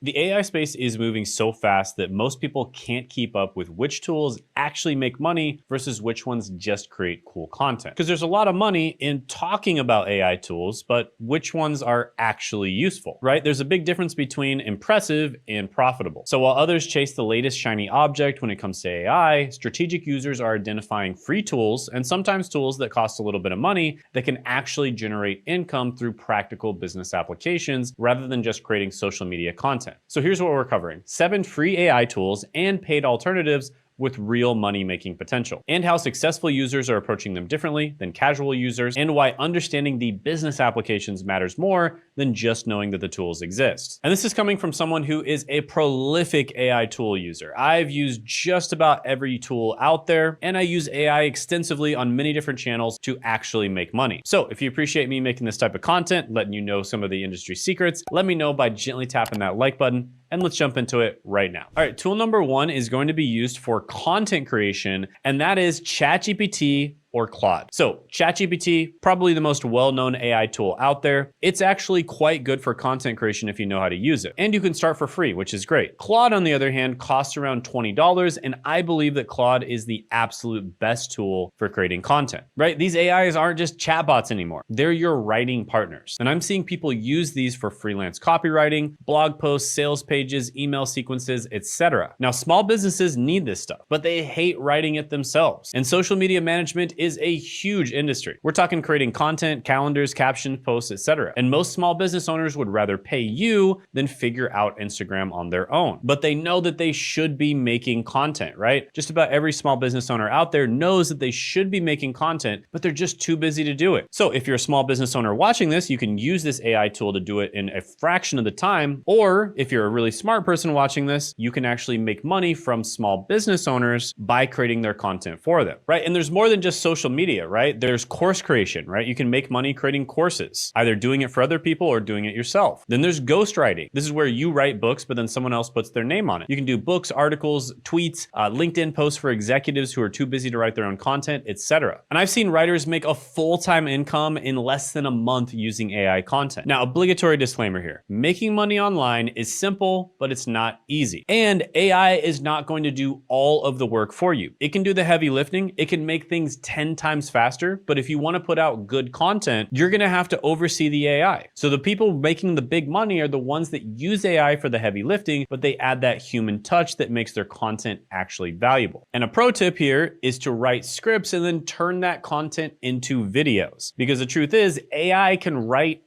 The AI space is moving so fast that most people can't keep up with which tools actually make money versus which ones just create cool content. Because there's a lot of money in talking about AI tools, but which ones are actually useful, right? There's a big difference between impressive and profitable. So while others chase the latest shiny object when it comes to AI, strategic users are identifying free tools and sometimes tools that cost a little bit of money that can actually generate income through practical business applications rather than just creating social media content. So here's what we're covering: 7 free AI tools and paid alternatives with real money-making potential, and how successful users are approaching them differently than casual users, and why understanding the business applications matters more than just knowing that the tools exist. And this is coming from someone who is a prolific AI tool user. I've used just about every tool out there, and I use AI extensively on many different channels to actually make money. So if you appreciate me making this type of content, letting you know some of the industry secrets, let me know by gently tapping that like button, and let's jump into it right now. All right, tool number 1 is going to be used for content creation, and that is ChatGPT or Claude. So ChatGPT, probably the most well-known AI tool out there. It's actually quite good for content creation if you know how to use it. And you can start for free, which is great. Claude, on the other hand, costs around $20, and I believe that Claude is the absolute best tool for creating content, right? These AIs aren't just chatbots anymore. They're your writing partners. And I'm seeing people use these for freelance copywriting, blog posts, sales pages, email sequences, etc. Now, small businesses need this stuff, but they hate writing it themselves. And social media management is a huge industry. We're talking creating content, calendars, captions, posts, etc. And most small business owners would rather pay you than figure out Instagram on their own. But they know that they should be making content, right? Just about every small business owner out there knows that they should be making content, but they're just too busy to do it. So if you're a small business owner watching this, you can use this AI tool to do it in a fraction of the time. Or if you're a really smart person watching this, you can actually make money from small business owners by creating their content for them, right? And there's more than just social media, right? There's course creation, right? You can make money creating courses, either doing it for other people or doing it yourself. Then there's ghostwriting. This is where you write books, but then someone else puts their name on it. You can do books, articles, tweets, LinkedIn posts for executives who are too busy to write their own content, etc. And I've seen writers make a full-time income in less than a month using AI content. Now, obligatory disclaimer here: making money online is simple, but it's not easy. And AI is not going to do all of the work for you. It can do the heavy lifting. It can make things 10 times faster, but if you want to put out good content, you're going to have to oversee the AI. So the people making the big money are the ones that use AI for the heavy lifting, but they add that human touch that makes their content actually valuable. And a pro tip here is to write scripts and then turn that content into videos. Because the truth is, AI can write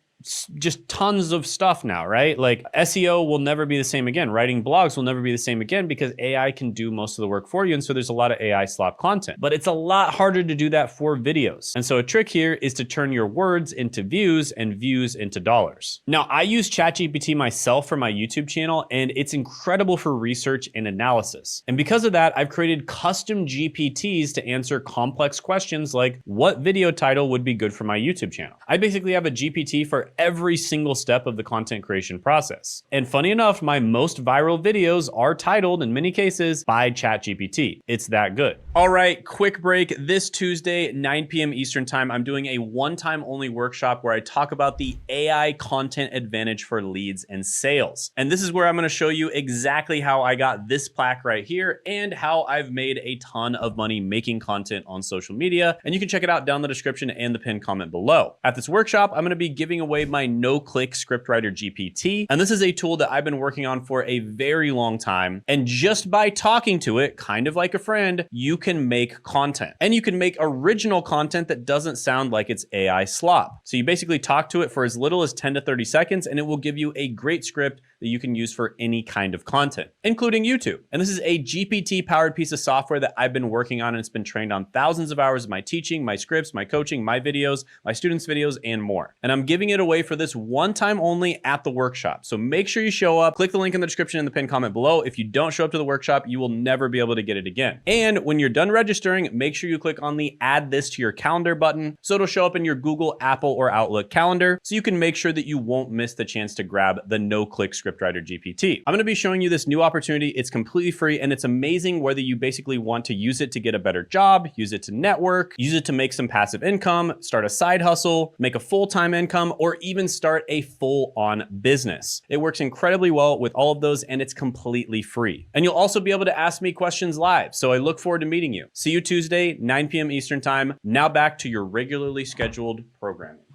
just tons of stuff now, right? Like SEO will never be the same again. Writing blogs will never be the same again because AI can do most of the work for you. And so there's a lot of AI slop content, but it's a lot harder to do that for videos. And so a trick here is to turn your words into views and views into dollars. Now, I use ChatGPT myself for my YouTube channel, and it's incredible for research and analysis. And because of that, I've created custom GPTs to answer complex questions like what video title would be good for my YouTube channel. I basically have a GPT for every single step of the content creation process. And funny enough, my most viral videos are titled, in many cases, by ChatGPT. It's that good. All right, quick break. This Tuesday, 9 p.m. Eastern time, I'm doing a one-time only workshop where I talk about the AI content advantage for leads and sales. And this is where I'm going to show you exactly how I got this plaque right here and how I've made a ton of money making content on social media. And you can check it out down in the description and the pinned comment below. At this workshop, I'm going to be giving away my no-click scriptwriter GPT. And this is a tool that I've been working on for a very long time. And just by talking to it, kind of like a friend, you can make content. And you can make original content that doesn't sound like it's AI slop. So you basically talk to it for as little as 10 to 30 seconds, and it will give you a great script that you can use for any kind of content, including YouTube. And this is a GPT-powered piece of software that I've been working on, and it's been trained on thousands of hours of my teaching, my scripts, my coaching, my videos, my students' videos, and more. And I'm giving it away for this one time only at the workshop. So make sure you show up. Click the link in the description and the pinned comment below. If you don't show up to the workshop, you will never be able to get it again. And when you're done registering, make sure you click on the add this to your calendar button so it'll show up in your Google, Apple, or Outlook calendar so you can make sure that you won't miss the chance to grab the no-click script Scriptwriter GPT. I'm going to be showing you this new opportunity. It's completely free and it's amazing whether you basically want to use it to get a better job, use it to network, use it to make some passive income, start a side hustle, make a full-time income, or even start a full-on business. It works incredibly well with all of those and it's completely free. And you'll also be able to ask me questions live. So I look forward to meeting you. See you Tuesday, 9 p.m. Eastern time. Now back to your regularly scheduled programming.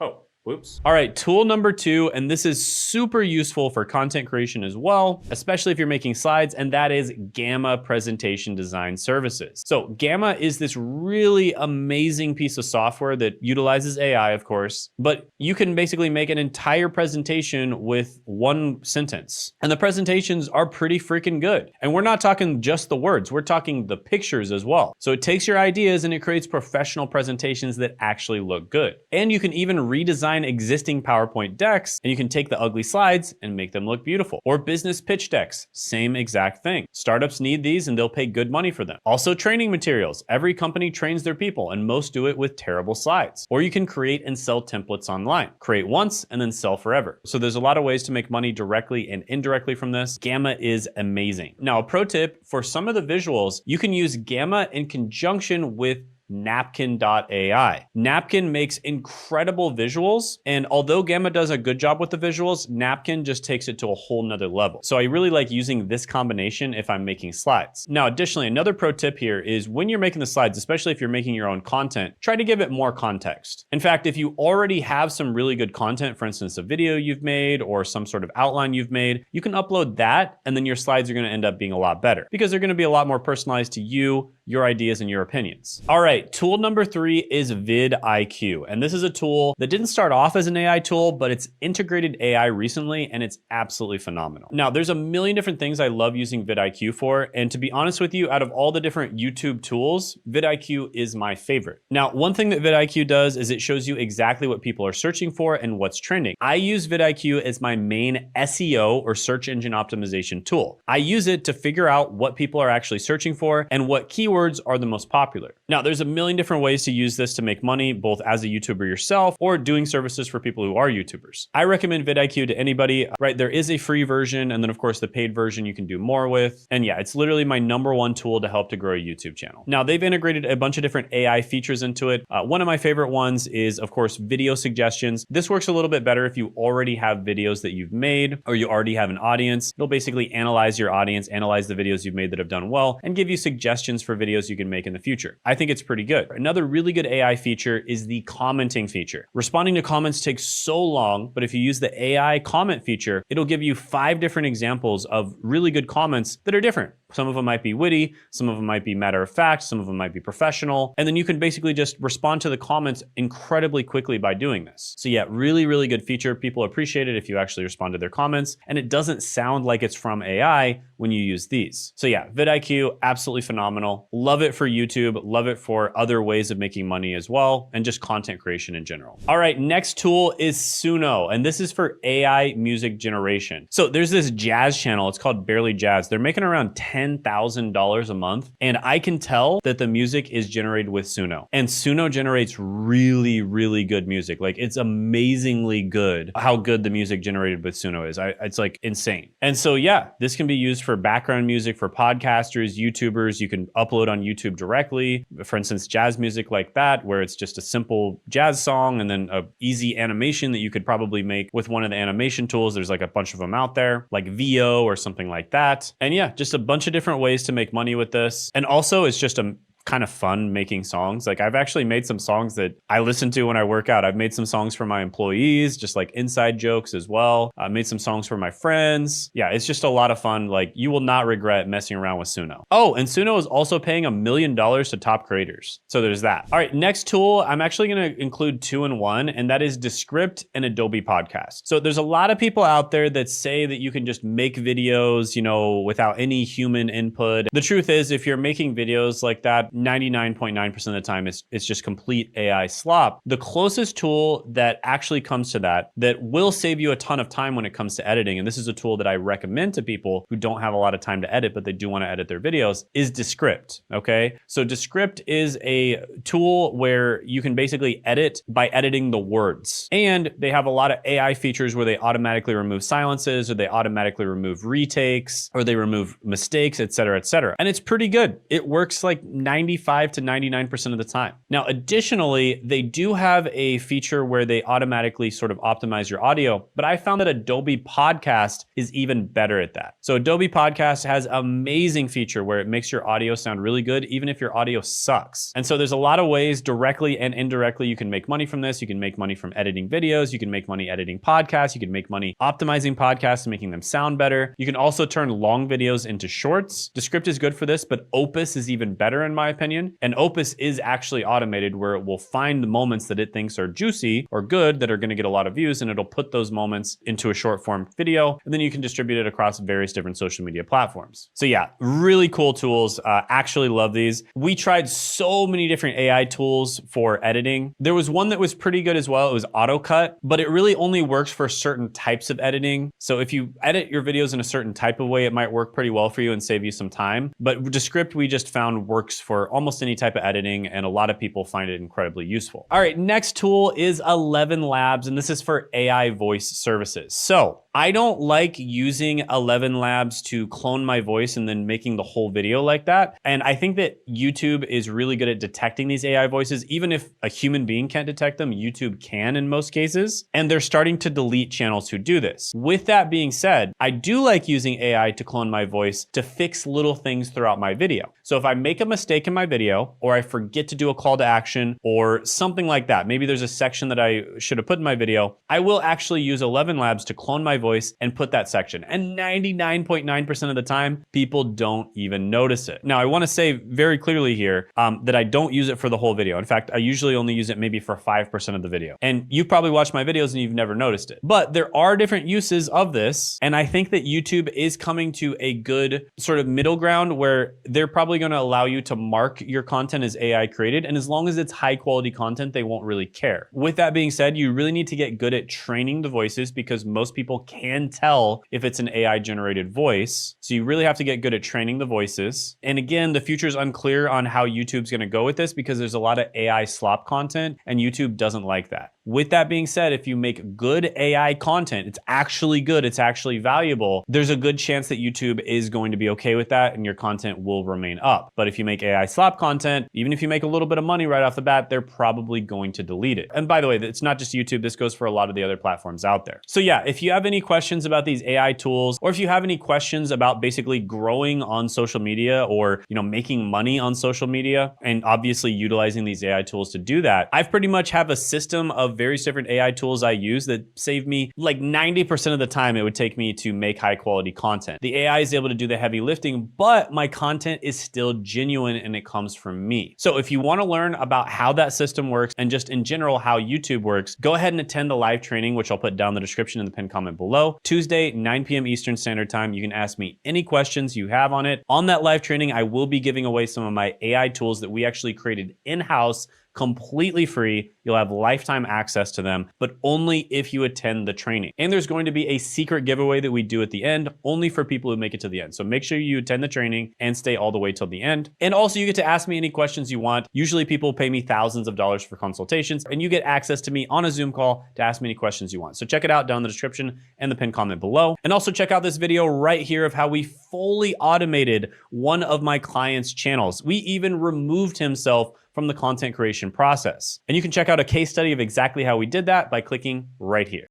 Oh. Whoops. All right, tool number 2, and this is super useful for content creation as well, especially if you're making slides, and that is Gamma Presentation Design Services. So Gamma is this really amazing piece of software that utilizes AI, of course, but you can basically make an entire presentation with one sentence. And the presentations are pretty freaking good. And we're not talking just the words, we're talking the pictures as well. So it takes your ideas and it creates professional presentations that actually look good. And you can even redesign existing PowerPoint decks, and you can take the ugly slides and make them look beautiful. Or business pitch decks, same exact thing. Startups need these and they'll pay good money for them. Also training materials. Every company trains their people and most do it with terrible slides. Or you can create and sell templates online. Create once and then sell forever. So there's a lot of ways to make money directly and indirectly from this. Gamma is amazing. Now, a pro tip, for some of the visuals, you can use Gamma in conjunction with Napkin.ai. Napkin makes incredible visuals, and although Gamma does a good job with the visuals, Napkin just takes it to a whole nother level. So I really like using this combination if I'm making slides. Now, additionally, another pro tip here is when you're making the slides, especially if you're making your own content, try to give it more context. In fact, if you already have some really good content, for instance, a video you've made or some sort of outline you've made, you can upload that, and then your slides are going to end up being a lot better because they're going to be a lot more personalized to you, your ideas, and your opinions. All right. Tool number 3 is vidIQ. And this is a tool that didn't start off as an AI tool, but it's integrated AI recently and it's absolutely phenomenal. Now, there's a million different things I love using vidIQ for. And to be honest with you, out of all the different YouTube tools, vidIQ is my favorite. Now, one thing that vidIQ does is it shows you exactly what people are searching for and what's trending. I use vidIQ as my main SEO or search engine optimization tool. I use it to figure out what people are actually searching for and what keywords are the most popular. Now, there's a million different ways to use this to make money, both as a YouTuber yourself or doing services for people who are YouTubers. I recommend vidIQ to anybody, right? There is a free version, and then of course the paid version you can do more with. And yeah, it's literally my #1 tool to help to grow a YouTube channel. Now, they've integrated a bunch of different AI features into it. One of my favorite ones is, of course, video suggestions. This works a little bit better if you already have videos that you've made or you already have an audience. It'll basically analyze your audience, analyze the videos you've made that have done well, and give you suggestions for videos you can make in the future. I think it's pretty good. Another really good AI feature is the commenting feature. Responding to comments takes so long, but if you use the AI comment feature, it'll give you 5 different examples of really good comments that are different. Some of them might be witty, some of them might be matter of fact, some of them might be professional, and then you can basically just respond to the comments incredibly quickly by doing this. So yeah, really, really good feature. People appreciate it if you actually respond to their comments, and it doesn't sound like it's from AI when you use these. So yeah, vidIQ, absolutely phenomenal. Love it for YouTube, love it for other ways of making money as well, and just content creation in general. All right, next tool is Suno, and this is for AI music generation. So there's this jazz channel, it's called Barely Jazz. They're making around $10,000 a month, and I can tell that the music is generated with Suno. And Suno generates really, really good music. Like, it's amazingly good how good the music generated with Suno is. It's like insane. And so yeah, this can be used for background music for podcasters, YouTubers. You can upload on YouTube directly. For instance, jazz music like that, where it's just a simple jazz song and then a easy animation that you could probably make with one of the animation tools. There's like a bunch of them out there, like VO or something like that. And yeah, just a bunch of different ways to make money with this. And also it's just a kind of fun making songs. Like, I've actually made some songs that I listen to when I work out. I've made some songs for my employees, just like inside jokes as well. I made some songs for my friends. Yeah, it's just a lot of fun. Like, you will not regret messing around with Suno. Oh, and Suno is also paying $1 million to top creators. So there's that. All right, next tool, I'm actually going to include 2 in 1, and that is Descript and Adobe Podcast. So there's a lot of people out there that say that you can just make videos, you know, without any human input. The truth is, if you're making videos like that, 99.9% of the time, it's just complete AI slop. The closest tool that actually comes to that will save you a ton of time when it comes to editing, and this is a tool that I recommend to people who don't have a lot of time to edit, but they do want to edit their videos, is Descript, okay? So Descript is a tool where you can basically edit by editing the words. And they have a lot of AI features where they automatically remove silences, or they automatically remove retakes, or they remove mistakes, et cetera, et cetera. And it's pretty good. It works like 95 to 99% of the time. Now, additionally, they do have a feature where they automatically sort of optimize your audio, but I found that Adobe Podcast is even better at that. So Adobe Podcast has an amazing feature where it makes your audio sound really good, even if your audio sucks. And so there's a lot of ways, directly and indirectly, you can make money from this. You can make money from editing videos. You can make money editing podcasts. You can make money optimizing podcasts and making them sound better. You can also turn long videos into shorts. Descript is good for this, but Opus is even better in my opinion. And Opus is actually automated where it will find the moments that it thinks are juicy or good that are going to get a lot of views, and it'll put those moments into a short form video, and then you can distribute it across various different social media platforms. So yeah, really cool tools. Actually love these. We tried so many different AI tools for editing. There was one that was pretty good as well. It was AutoCut, but it really only works for certain types of editing. So if you edit your videos in a certain type of way, it might work pretty well for you and save you some time. But Descript, we just found, works for almost any type of editing, and a lot of people find it incredibly useful. All right, next tool is ElevenLabs, and this is for AI voice services. So I don't like using ElevenLabs to clone my voice and then making the whole video like that. And I think that YouTube is really good at detecting these AI voices. Even if a human being can't detect them, YouTube can in most cases. And they're starting to delete channels who do this. With that being said, I do like using AI to clone my voice to fix little things throughout my video. So if I make a mistake in my video, or I forget to do a call to action or something like that, maybe there's a section that I should have put in my video, I will actually use ElevenLabs to clone my voice and put that section. And 99.9% of the time, people don't even notice it. Now, I want to say very clearly here that I don't use it for the whole video. In fact, I usually only use it maybe for 5% of the video. And you've probably watched my videos and you've never noticed it. But there are different uses of this. And I think that YouTube is coming to a good sort of middle ground where they're probably going to allow you to mark your content as AI created. And as long as it's high quality content, they won't really care. With that being said, you really need to get good at training the voices, because most people can tell if it's an AI generated voice. So you really have to get good at training the voices. And again, the future is unclear on how YouTube's going to go with this, because there's a lot of AI slop content and YouTube doesn't like that. With that being said, if you make good AI content, it's actually good, it's actually valuable, there's a good chance that YouTube is going to be okay with that and your content will remain up. But if you make AI slop content, even if you make a little bit of money right off the bat, they're probably going to delete it. And by the way, it's not just YouTube, this goes for a lot of the other platforms out there. So yeah, if you have any questions about these AI tools, or if you have any questions about basically growing on social media, or making money on social media, and obviously utilizing these AI tools to do that, I've pretty much have a system of various different AI tools I use that save me like 90% of the time it would take me to make high quality content. The AI is able to do the heavy lifting, but my content is still genuine and it comes from me. So if you want to learn about how that system works and just in general how YouTube works, go ahead and attend the live training, which I'll put down in the description in the pinned comment below. Tuesday, 9 p.m. Eastern Standard Time. You can ask me any questions you have on it. On that live training, I will be giving away some of my AI tools that we actually created in-house, completely free. You'll have lifetime access to them, but only if you attend the training. And there's going to be a secret giveaway that we do at the end, only for people who make it to the end. So make sure you attend the training and stay all the way till the end. And also you get to ask me any questions you want. Usually people pay me thousands of dollars for consultations, and you get access to me on a Zoom call to ask me any questions you want. So check it out down in the description and the pinned comment below. And also check out this video right here of how we fully automated one of my clients' channels. We even removed himself from the content creation process. And you can check out a case study of exactly how we did that by clicking right here.